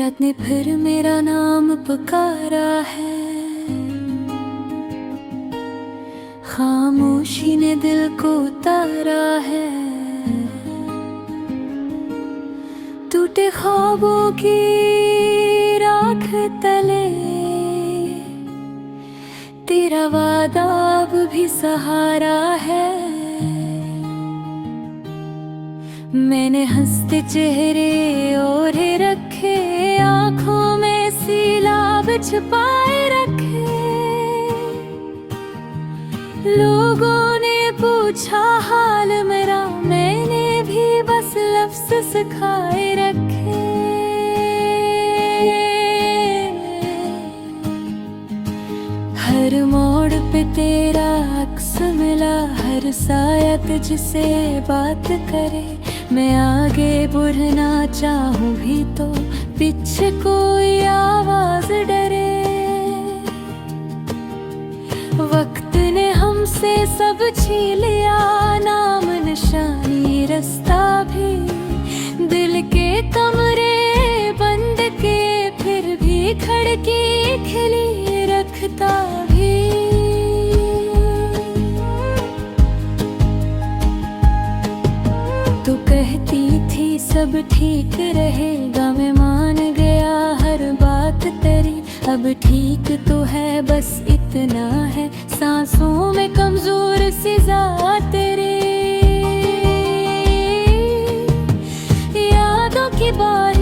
याद ने फिर मेरा नाम पुकारा है, खामोशी ने दिल को उतारा है। टूटे ख्वाबों की राख तले तेरा वादा अब भी सहारा है। मैंने हंसते चेहरे ओढ़े रखे, आंखों में सीलाब छुपाए रखे। लोगों ने पूछा हाल मेरा, मैंने भी बस लफ्ज़ सिखाए रखे। हर मोड़ पे तेरा अक्स मिला, हर साया तुझसे बात करे। मैं आगे बढ़ना चाहूँ भी तो पीछे कोई आवाज डरे। वक्त ने हमसे सब छीन लिया, नाम निशानी रास्ता भी। दिल के कमरे बंद के फिर भी खिड़की खुली रखता भी। तू कहती थी सब ठीक रहेगा, मैं मान गया हर बात तेरी। अब ठीक तो है बस इतना है, सांसों में कमजोर सी ज़ात तेरी। यादों की बात